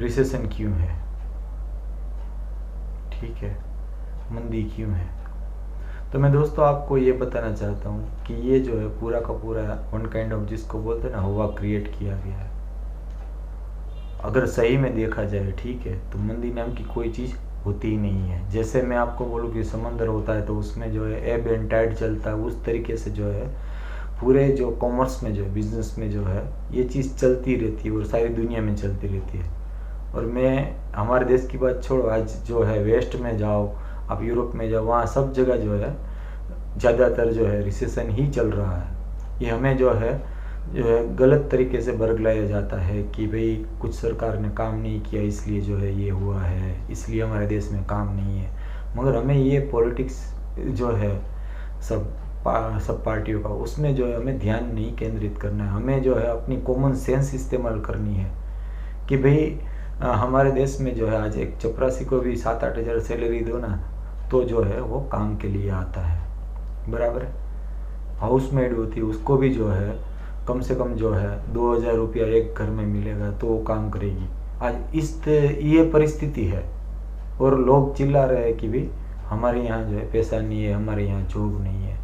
Recession क्यों है, ठीक है, मंदी क्यों है। तो मैं दोस्तों आपको ये बताना चाहता हूँ कि ये जो है पूरा का पूरा वन काइंड ऑफ, जिसको बोलते हैं ना, हवा क्रिएट किया गया है। अगर सही में देखा जाए, ठीक है, तो मंदी नाम की कोई चीज़ होती ही नहीं है। जैसे मैं आपको बोलूँ कि समंदर होता है तो उसमें जो है एब एंड टाइड चलता है, उस तरीके से जो है पूरे जो कॉमर्स में जो है, बिजनेस में जो है, ये चीज़ चलती रहती है और सारी दुनिया में चलती रहती है। और मैं हमारे देश की बात छोड़ो, आज जो है वेस्ट में जाओ, आप यूरोप में जाओ, वहाँ सब जगह जो है ज़्यादातर जो है रिसेशन ही चल रहा है। ये हमें जो है गलत तरीके से बरगलाया जाता है कि भाई कुछ सरकार ने काम नहीं किया इसलिए जो है ये हुआ है, इसलिए हमारे देश में काम नहीं है। मगर हमें ये पॉलिटिक्स जो है सब पार्टियों का, उसमें जो है हमें ध्यान नहीं केंद्रित करना है। हमें जो है अपनी कॉमन सेंस इस्तेमाल करनी है कि भाई हमारे देश में जो है आज एक चपरासी को भी 7-8 हज़ार सैलरी दो ना, तो जो है वो काम के लिए आता है, बराबर है। हाउसमेड होती है, उसको भी जो है कम से कम जो है 2,000 रुपया एक घर में मिलेगा तो वो काम करेगी। आज ये परिस्थिति है और लोग चिल्ला रहे हैं कि भाई हमारे यहाँ जो है पैसा नहीं है, हमारे यहाँ जॉब नहीं है।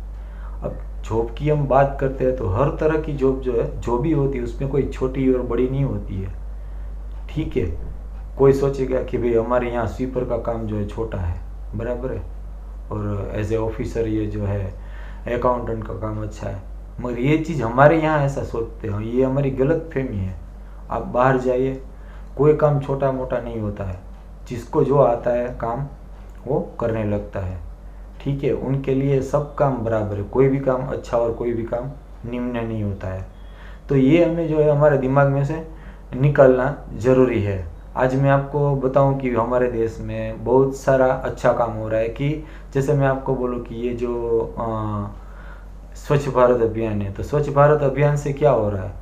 अब जॉब की हम बात करते हैं तो हर तरह की जॉब जो है, जो भी होती है, उसमें कोई छोटी और बड़ी नहीं होती है, ठीक है। कोई सोचेगा कि भाई हमारे यहाँ स्वीपर का काम जो है छोटा है, बराबर है, और एज ए ऑफिसर ये जो है अकाउंटेंट का काम अच्छा है। मगर ये चीज़ हमारे यहाँ ऐसा सोचते हैं, ये हमारी गलत फहमी है। आप बाहर जाइए, कोई काम छोटा मोटा नहीं होता है, जिसको जो आता है काम वो करने लगता है, ठीक है। उनके लिए सब काम बराबर है, कोई भी काम अच्छा और कोई भी काम निम्न नहीं होता है। तो ये हमें जो है हमारे दिमाग में से निकालना ज़रूरी है। आज मैं आपको बताऊं कि हमारे देश में बहुत सारा अच्छा काम हो रहा है। कि जैसे मैं आपको बोलूं कि ये जो स्वच्छ भारत अभियान है, तो स्वच्छ भारत अभियान से क्या हो रहा है,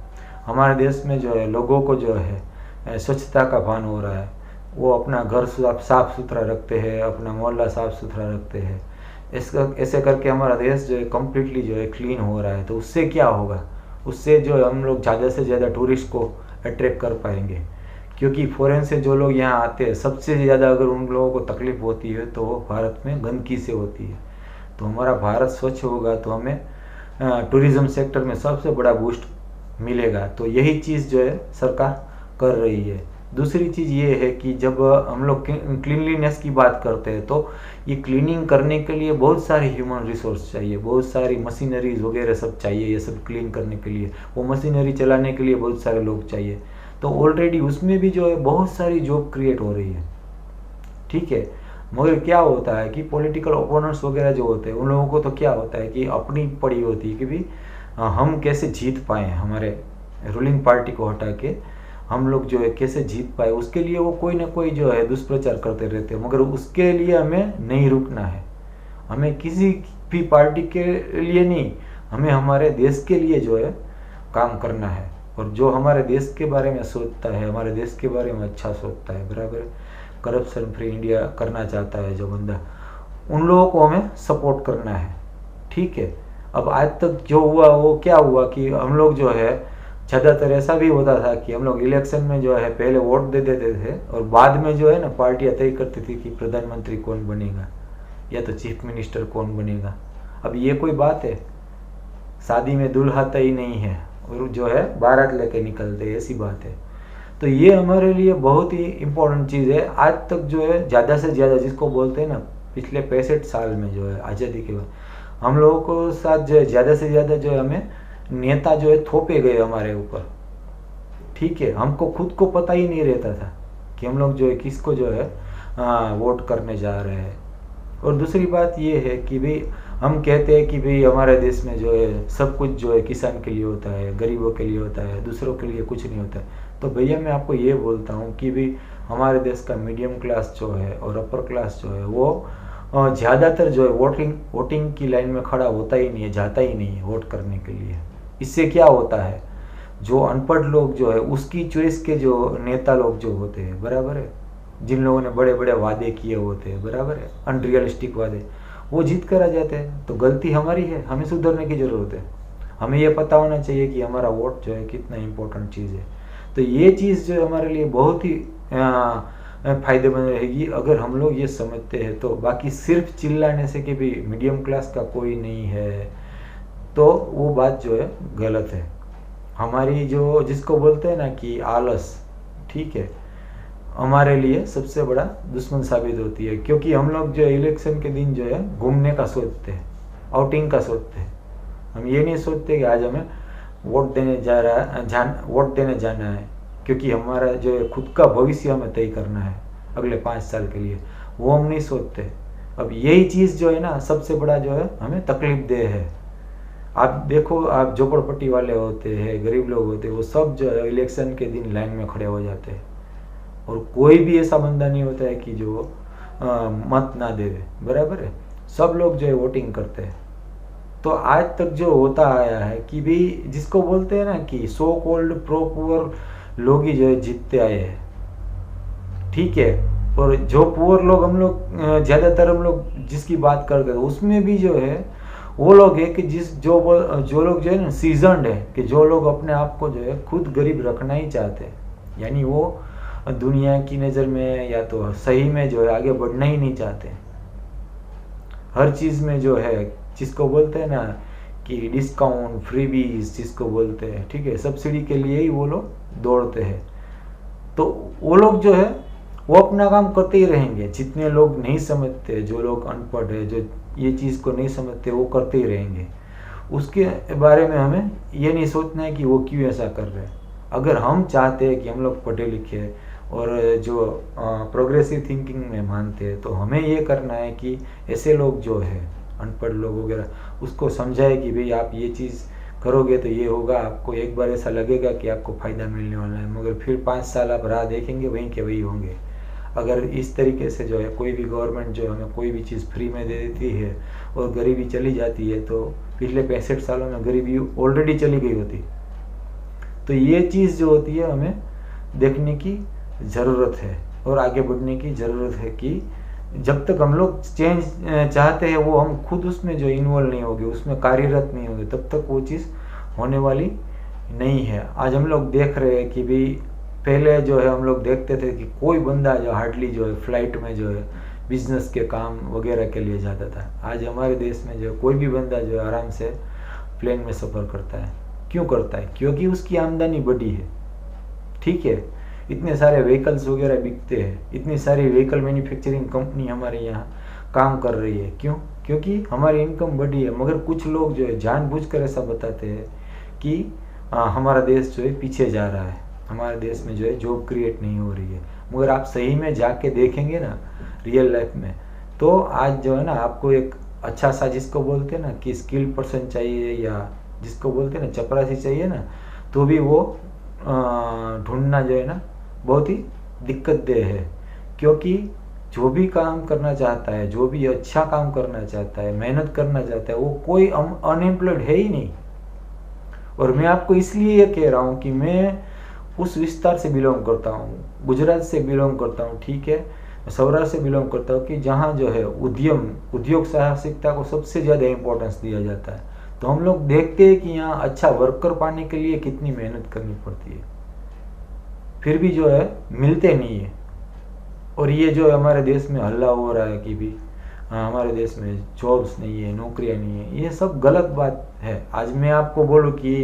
हमारे देश में जो है लोगों को जो है स्वच्छता का भान हो रहा है। वो अपना घर साफ सुथरा रखते हैं, अपना मोहल्ला साफ सुथरा रखते हैं। ऐसे करके हमारा देश जो है कम्प्लीटली जो है क्लीन हो रहा है। तो उससे क्या होगा, उससे जो है हम लोग ज़्यादा से ज़्यादा टूरिस्ट को अट्रैक्ट कर पाएंगे। क्योंकि फॉरेन से जो लोग यहाँ आते हैं, सबसे ज़्यादा अगर उन लोगों को तकलीफ होती है तो वो भारत में गंदगी से होती है। तो हमारा भारत स्वच्छ होगा तो हमें टूरिज़्म सेक्टर में सबसे बड़ा बूस्ट मिलेगा। तो यही चीज़ जो है सरकार कर रही है। दूसरी चीज़ ये है कि जब हम लोग क्लीनलीनेस की बात करते हैं तो ये क्लीनिंग करने के लिए बहुत सारे ह्यूमन रिसोर्स चाहिए, बहुत सारी मशीनरीज वगैरह सब चाहिए। ये सब क्लीन करने के लिए, वो मशीनरी चलाने के लिए बहुत सारे लोग चाहिए। तो ऑलरेडी उसमें भी जो है बहुत सारी जॉब क्रिएट हो रही है, ठीक है। मगर क्या होता है कि पॉलिटिकल ओपोनेंट्स वगैरह जो होते हैं, उन लोगों को तो क्या होता है कि अपनी पड़ी होती है कि भी हम कैसे जीत पाएँ, हमारे रूलिंग पार्टी को हटा के हम लोग जो है कैसे जीत पाए, उसके लिए वो कोई ना कोई जो है दुष्प्रचार करते रहते हैं। मगर उसके लिए हमें नहीं रुकना है, हमें किसी भी पार्टी के लिए नहीं, हमें हमारे देश के लिए जो है काम करना है। और जो हमारे देश के बारे में सोचता है, हमारे देश के बारे में अच्छा सोचता है, बराबर, करप्शन फ्री इंडिया करना चाहता है जो बंदा, उन लोगों को हमें सपोर्ट करना है, ठीक है। अब आज तक जो हुआ वो क्या हुआ कि हम लोग जो है ज़्यादातर ऐसा भी होता था कि हम लोग इलेक्शन में जो है पहले वोट दे देते थे और बाद में जो है ना पार्टियाँ तय करती थी कि प्रधानमंत्री कौन बनेगा या तो चीफ मिनिस्टर कौन बनेगा। अब ये कोई बात है, शादी में दूल्हा तय नहीं है और जो है बारात लेके निकलते, ऐसी बात है। तो ये हमारे लिए बहुत ही इम्पोर्टेंट चीज़ है। आज तक जो है ज़्यादा से ज़्यादा, जिसको बोलते हैं ना, पिछले 65 साल में जो है आज़ादी के बाद हम लोगों को साथ जो है ज़्यादा से ज़्यादा जो है हमें नेता जो है थोपे गए हमारे ऊपर, ठीक है। हमको खुद को पता ही नहीं रहता था कि हम लोग जो है किसको जो है वोट करने जा रहे हैं। और दूसरी बात ये है कि भाई हम कहते हैं कि भाई हमारे देश में जो है सब कुछ जो है किसान के लिए होता है, गरीबों के लिए होता है, दूसरों के लिए कुछ नहीं होता है। तो भैया मैं आपको ये बोलता हूँ कि भाई हमारे देश का मीडियम क्लास जो है और अपर क्लास जो है वो ज़्यादातर जो है वोटिंग की लाइन में खड़ा होता ही नहीं है, जाता ही नहीं है वोट करने के लिए। इससे क्या होता है, जो अनपढ़ लोग जो है उसकी चॉइस के जो नेता लोग जो होते हैं, बराबर है, जिन लोगों ने बड़े बड़े वादे किए होते हैं, बराबर है, अनरियलिस्टिक वादे, वो जीत कर आ जाते हैं। तो गलती हमारी है, हमें सुधरने की ज़रूरत है। हमें ये पता होना चाहिए कि हमारा वोट जो है कितना इम्पोर्टेंट चीज़ है। तो ये चीज़ जो है हमारे लिए बहुत ही फायदेमंद रहेगी अगर हम लोग ये समझते हैं तो। बाकी सिर्फ चिल्लाने से कि भी मीडियम क्लास का कोई नहीं है, तो वो बात जो है गलत है। हमारी जो जिसको बोलते हैं ना कि आलस, ठीक है, हमारे लिए सबसे बड़ा दुश्मन साबित होती है। क्योंकि हम लोग जो इलेक्शन के दिन जो है घूमने का सोचते हैं, आउटिंग का सोचते हैं। हम ये नहीं सोचते कि आज हमें वोट देने वोट देने जाना है, क्योंकि हमारा जो है खुद का भविष्य हमें तय करना है अगले 5 साल के लिए, वो हम नहीं सोचते। अब यही चीज़ जो है ना सबसे बड़ा जो है हमें तकलीफ दे है। आप देखो, आप झोपड़पट्टी वाले होते हैं, गरीब लोग होते हैं, वो सब जो है इलेक्शन के दिन लाइन में खड़े हो जाते हैं, और कोई भी ऐसा बंदा नहीं होता है कि जो मत ना दे दे, बराबर है। सब लोग जो है वोटिंग करते हैं। तो आज तक जो होता आया है कि भी जिसको बोलते हैं ना कि सो कॉल्ड प्रो पुअर लोग ही जो है जीतते आए हैं, ठीक है। और जो पुअर लोग हम लोग ज़्यादातर हम लोग जिसकी बात करते हैं उसमें भी जो है वो लोग है कि जो लोग जो है ना सीजनड है, कि जो लोग अपने आप को जो है खुद गरीब रखना ही चाहते हैं, यानी वो दुनिया की नज़र में या तो सही में जो है आगे बढ़ना ही नहीं चाहते। हर चीज़ में जो है जिसको बोलते हैं ना कि डिस्काउंट, फ्रीबीज जिसको बोलते हैं, ठीक है, सब्सिडी के लिए ही वो लोग दौड़ते हैं। तो वो लोग जो है वो अपना काम करते ही रहेंगे। जितने लोग नहीं समझते, जो लोग अनपढ़ है, जो ये चीज़ को नहीं समझते, वो करते ही रहेंगे। उसके बारे में हमें ये नहीं सोचना है कि वो क्यों ऐसा कर रहे हैं। अगर हम चाहते हैं कि हम लोग पढ़े लिखे और जो प्रोग्रेसिव थिंकिंग में मानते हैं, तो हमें ये करना है कि ऐसे लोग जो है अनपढ़ लोग वगैरह उसको समझाए कि भाई आप ये चीज़ करोगे तो ये होगा, आपको एक बार ऐसा लगेगा कि आपको फ़ायदा मिलने वाला है, मगर फिर 5 साल आप राह देखेंगे वहीं के वही होंगे। अगर इस तरीके से जो है कोई भी गवर्नमेंट जो हमें कोई भी चीज़ फ्री में दे देती है और गरीबी चली जाती है, तो पिछले 65 सालों में गरीबी ऑलरेडी चली गई होती। तो ये चीज़ जो होती है हमें देखने की ज़रूरत है और आगे बढ़ने की ज़रूरत है कि जब तक हम लोग चेंज चाहते हैं वो हम खुद उसमें जो इन्वॉल्व नहीं होंगे, उसमें कार्यरत नहीं होंगे, तब तक वो चीज़ होने वाली नहीं है। आज हम लोग देख रहे हैं कि भी पहले जो है हम लोग देखते थे कि कोई बंदा जो हार्डली जो है फ्लाइट में जो है बिजनेस के काम वगैरह के लिए जाता था। आज हमारे देश में जो कोई भी बंदा जो है आराम से प्लेन में सफ़र करता है। क्यों करता है? क्योंकि उसकी आमदनी बढ़ी है, ठीक है। इतने सारे व्हीकल्स वगैरह बिकते हैं, इतनी सारी व्हीकल मैन्युफैक्चरिंग कंपनी हमारे यहाँ काम कर रही है। क्यों? क्योंकि हमारी इनकम बढ़ी है। मगर कुछ लोग जो है जानबूझकर ऐसा बताते हैं कि हमारा देश जो है पीछे जा रहा है, हमारे देश में जो है जॉब क्रिएट नहीं हो रही है। मगर आप सही में जाके देखेंगे ना रियल लाइफ में, तो आज जो है ना आपको एक अच्छा सा जिसको बोलते हैं ना कि स्किल पर्सन चाहिए, या जिसको बोलते हैं ना चपरासी चाहिए ना, तो भी वो ढूंढना जो है ना बहुत ही दिक्कत दे है। क्योंकि जो भी काम करना चाहता है, जो भी अच्छा काम करना चाहता है, मेहनत करना चाहता है, वो कोई अनएम्प्लॉयड है ही नहीं। और मैं आपको इसलिए ये कह रहा हूँ कि मैं उस विस्तार से बिलोंग करता हूँ, गुजरात से बिलोंग करता हूँ, ठीक है, सौराष्ट्र से बिलोंग करता हूँ, कि जहाँ जो है उद्योग साहसिकता को सबसे ज़्यादा इम्पोर्टेंस दिया जाता है। तो हम लोग देखते हैं कि यहाँ अच्छा वर्कर पाने के लिए कितनी मेहनत करनी पड़ती है, फिर भी जो है मिलते नहीं है। और ये जो हमारे देश में हल्ला हो रहा है कि भी हमारे देश में जॉब्स नहीं है, नौकरियां नहीं है, ये सब गलत बात है। आज मैं आपको बोलूँ कि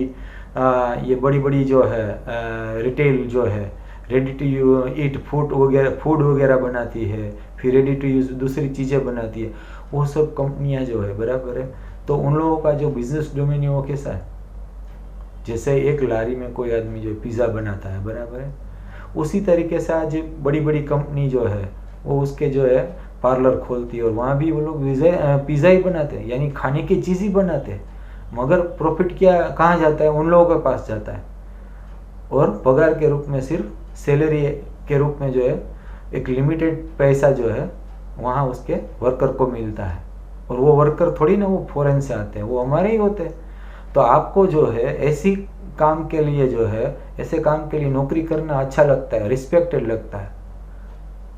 ये बड़ी बड़ी जो है रिटेल जो है रेडी टू ईट फूड वगैरह बनाती है, फिर रेडी टू यूज़ दूसरी चीज़ें बनाती है, वो सब कंपनियां जो है, बराबर है। तो उन लोगों का जो बिजनेस डोमेन है वो कैसा है? जैसे एक लारी में कोई आदमी जो पिज़्ज़ा बनाता है, बराबर है, उसी तरीके से आज बड़ी बड़ी कंपनी जो है वो उसके जो है पार्लर खोलती है, और वहाँ भी वो लोग पिज़्ज़ा ही बनाते हैं, यानी खाने की चीज़ ही बनाते हैं। मगर प्रॉफिट क्या कहाँ जाता है? उन लोगों के पास जाता है, और पगार के रूप में सिर्फ सैलरी के रूप में जो है एक लिमिटेड पैसा जो है वहाँ उसके वर्कर को मिलता है। और वो वर्कर थोड़ी ना वो फॉरेन से आते हैं, वो हमारे ही होते हैं। तो आपको जो है ऐसी काम के लिए जो है ऐसे काम के लिए नौकरी करना अच्छा लगता है, रिस्पेक्टेड लगता है।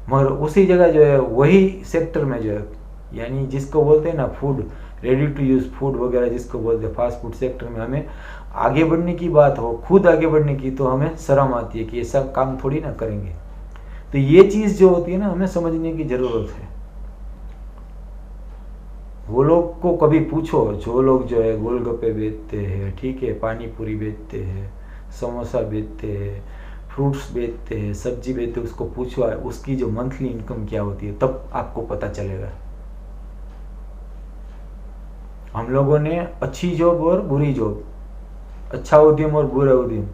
मगर उसी जगह जो है वही सेक्टर में जो है, यानी जिसको बोलते हैं ना food, ready to use food वगैरह जिसको बोलते हैं, फास्ट फूड सेक्टर में हमें आगे बढ़ने की बात हो, खुद आगे बढ़ने की, तो हमें शर्म आती है कि ऐसा काम थोड़ी ना करेंगे। तो ये चीज जो होती है ना, हमें समझने की जरूरत है। वो लोग को कभी पूछो, जो लोग जो है गोलगप्पे बेचते हैं, ठीक है, पानी पूरी बेचते हैं, समोसा बेचते हैं, फ्रूट्स बेचते हैं, सब्जी बेचते हैं, उसको पूछो उसकी जो मंथली इनकम क्या होती है, तब आपको पता चलेगा। हम लोगों ने अच्छी जॉब और बुरी जॉब, अच्छा उद्यम और बुरा उद्यम,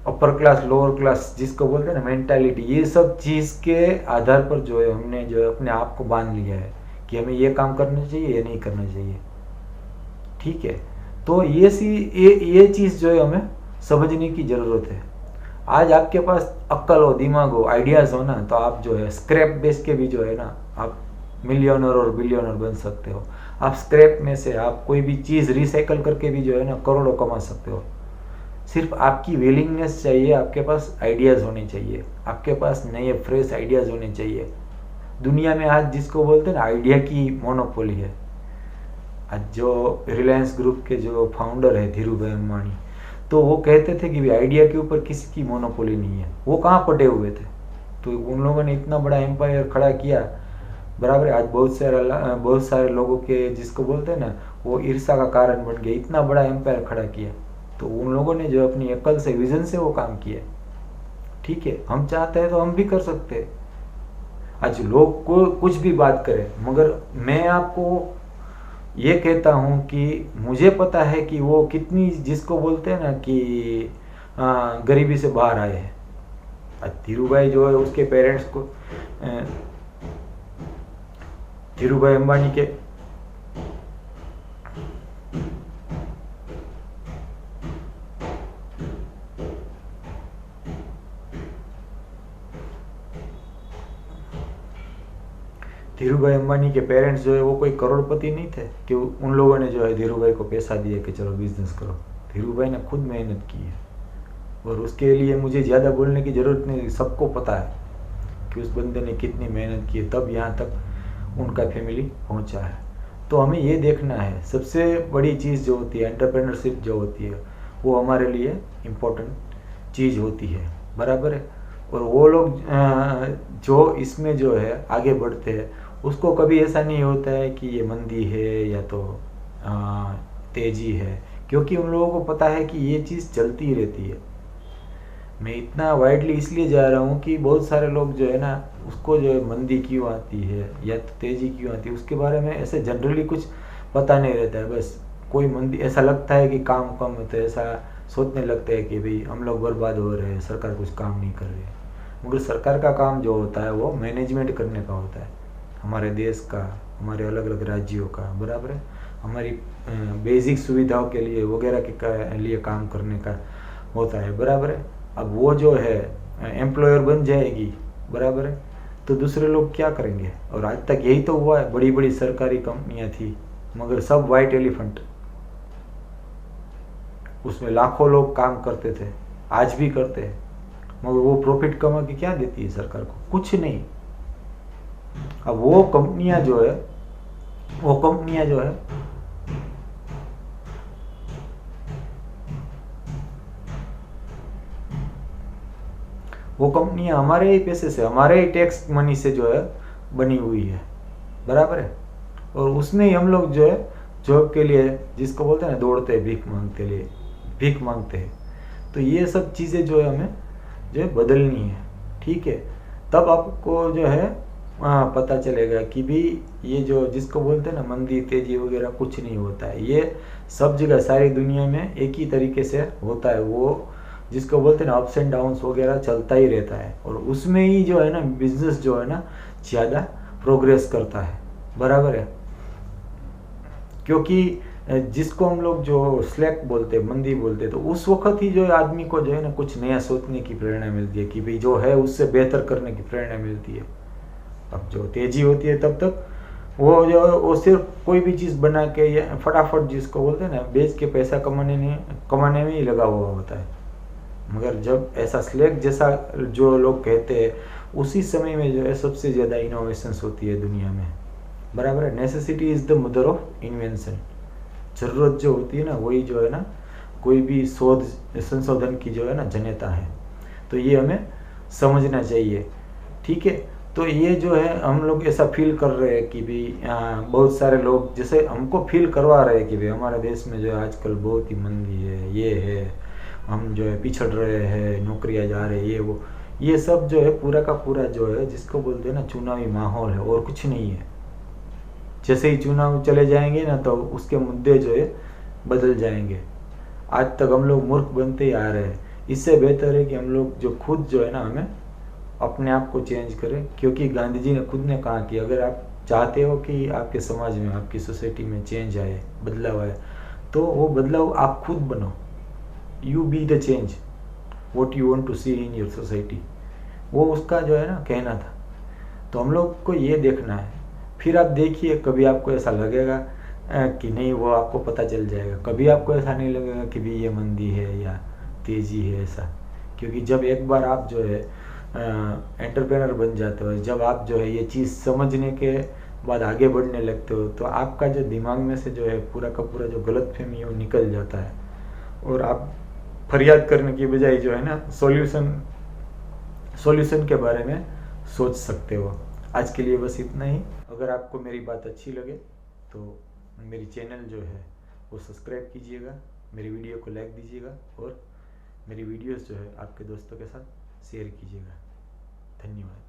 अपर क्लास लोअर क्लास जिसको बोलते हैं ना, मेंटालिटी, ये सब चीज के आधार पर जो है हमने जो है अपने आप को बांध लिया है कि हमें ये काम करना चाहिए या नहीं करना चाहिए, ठीक है। तो ये चीज जो है हमें समझने की जरूरत है। आज आपके पास अक्ल हो, दिमाग हो, आइडियाज हो ना, तो आप जो है स्क्रैप बेच के भी जो है ना, आप मिलियनर और बिलियनर बन सकते हो। आप स्क्रैप में से आप कोई भी चीज रिसाइकल करके भी जो है ना करोड़ों कमा सकते हो। सिर्फ आपकी विलिंगनेस चाहिए, आपके पास आइडियाज होने चाहिए, आपके पास नए फ्रेश आइडियाज होने चाहिए। दुनिया में आज जिसको बोलते हैं ना, आइडिया की मोनोपोली है। आज जो रिलायंस ग्रुप के जो फाउंडर है धीरू भाई अंबानी, तो वो कहते थे कि आइडिया के ऊपर किसी की मोनोपोली नहीं है। वो कहाँ पटे हुए थे, तो उन लोगों ने इतना बड़ा एम्पायर खड़ा किया, बराबर है। आज बहुत सारे लोगों के जिसको बोलते हैं ना, वो ईर्ष्या का कारण बन गया, इतना बड़ा एम्पायर खड़ा किया। तो उन लोगों ने जो अपनी अकल से, विजन से वो काम किया, ठीक है। हम चाहते हैं तो हम भी कर सकते हैं। आज लोग को कुछ भी बात करें, मगर मैं आपको ये कहता हूँ कि मुझे पता है कि वो कितनी, जिसको बोलते हैं ना कि गरीबी से बाहर आए हैं। आज धीरू भाई जो है, उसके पेरेंट्स को, धीरू भाई अंबानी के पेरेंट्स जो है वो कोई करोड़पति नहीं थे कि उन लोगों ने जो है धीरू भाई को पैसा दिया कि चलो बिजनेस करो। धीरू भाई ने खुद मेहनत की है, और उसके लिए मुझे ज़्यादा बोलने की ज़रूरत नहीं, सबको पता है कि उस बंदे ने कितनी मेहनत की है, तब यहाँ तक उनका फैमिली पहुँचा है। तो हमें ये देखना है, सबसे बड़ी चीज़ जो होती है एंटरप्रेन्योरशिप जो होती है, वो हमारे लिए इम्पोर्टेंट चीज़ होती है, बराबर है। और वो लोग जो इसमें जो है आगे बढ़ते हैं, उसको कभी ऐसा नहीं होता है कि ये मंदी है या तो तेजी है, क्योंकि उन लोगों को पता है कि ये चीज़ चलती रहती है। मैं इतना वाइडली इसलिए जा रहा हूँ कि बहुत सारे लोग जो है ना, उसको जो है मंदी क्यों आती है या तो तेजी क्यों आती है, उसके बारे में ऐसे जनरली कुछ पता नहीं रहता है। बस कोई मंदी, ऐसा लगता है कि काम कम होता है, ऐसा सोचने लगते हैं कि भाई हम लोग बर्बाद हो रहे हैं, सरकार कुछ काम नहीं कर रही है। मगर सरकार का काम जो होता है वो मैनेजमेंट करने का होता है, हमारे देश का, हमारे अलग अलग राज्यों का, बराबर है। हमारी बेसिक सुविधाओं के लिए वगैरह के लिए काम करने का होता है, बराबर है। अब वो जो है एम्प्लॉयर बन जाएगी, बराबर है, तो दूसरे लोग क्या करेंगे। और आज तक यही तो हुआ है, बड़ी बड़ी सरकारी कंपनियां थी, मगर सब वाइट एलिफेंट, उसमें लाखों लोग काम करते थे, आज भी करते हैं, मगर वो प्रॉफिट कमा के क्या देती है सरकार को, कुछ नहीं। अब वो कंपनियां जो है हमारे ही पैसे से, हमारे ही टैक्स मनी से जो है बनी हुई है, बराबर है। और उसमें ही हम लोग जो है जॉब के लिए, जिसको बोलते हैं ना, दौड़ते हैं, भीख मांगते हैं। तो ये सब चीज़ें जो है हमें जो है बदलनी है, ठीक है। तब आपको जो है पता चलेगा कि भी ये जो जिसको बोलते हैं ना मंदी तेजी वगैरह कुछ नहीं होता है। ये सब जगह सारी दुनिया में एक ही तरीके से होता है, वो जिसको बोलते हैं ना अप्स एंड डाउन्स वगैरह चलता ही रहता है। और उसमें ही जो है ना बिजनेस जो है ना ज़्यादा प्रोग्रेस करता है, बराबर है। क्योंकि जिसको हम लोग जो स्लैक बोलते हैं, मंदी बोलते हैं, तो उस वक्त ही जो है आदमी को जो है ना कुछ नया सोचने की प्रेरणा मिलती है कि भाई जो है उससे बेहतर करने की प्रेरणा मिलती है। अब जो तेजी होती है तब तक वो जो है वो सिर्फ कोई भी चीज़ बना के या फटाफट जिसको बोलते हैं ना बेच के पैसा कमाने में ही लगा हुआ होता है। मगर जब ऐसा स्लैक जैसा जो लोग कहते हैं, उसी समय में जो है सबसे ज़्यादा इनोवेशंस होती है दुनिया में, बराबर है। Necessity is the mother of invention. ज़रूरत जो होती है ना, वही जो है ना कोई भी शोध संशोधन की जो है ना जनता है। तो ये हमें समझना चाहिए। ठीक है, तो ये जो है हम लोग ऐसा फील कर रहे हैं कि भाई बहुत सारे लोग जैसे हमको फील करवा रहे हैं कि भाई हमारे देश में जो है आजकल बहुत ही मंदी है, ये है, हम जो है पिछड़ रहे हैं, नौकरियां जा रहे हैं, ये सब जो है पूरा का पूरा जो है जिसको बोलते हैं ना चुनावी माहौल है और कुछ नहीं है। जैसे ही चुनाव चले जाएंगे ना तो उसके मुद्दे जो है बदल जाएंगे। आज तक हम लोग मूर्ख बनते ही आ रहे हैं। इससे बेहतर है कि हम लोग जो खुद जो है ना हमें अपने आप को चेंज करें, क्योंकि गांधी जी ने खुद ने कहा कि अगर आप चाहते हो कि आपके समाज में, आपकी सोसाइटी में चेंज आए, बदलाव आए, तो वो बदलाव आप खुद बनो। You be the change what you want to see in your society, वो उसका जो है ना कहना था। तो हम लोग को ये देखना है। फिर आप देखिए, कभी आपको ऐसा लगेगा कि नहीं, वो आपको पता चल जाएगा। कभी आपको ऐसा नहीं लगेगा कि भी ये मंदी है या तेज़ी है, ऐसा। क्योंकि जब एक बार आप जो है एंटरप्रेनर बन जाते हो, जब आप जो है ये चीज़ समझने के बाद आगे बढ़ने लगते हो, तो आपका जो दिमाग में से जो है पूरा का पूरा जो गलत फहमी है वो निकल जाता है, और आप फरियाद करने की बजाय जो है ना सॉल्यूशन के बारे में सोच सकते हो। आज के लिए बस इतना ही। अगर आपको मेरी बात अच्छी लगे तो मेरी चैनल जो है वो सब्सक्राइब कीजिएगा, मेरी वीडियो को लाइक दीजिएगा, और मेरी वीडियोस जो है आपके दोस्तों के साथ शेयर कीजिएगा। धन्यवाद।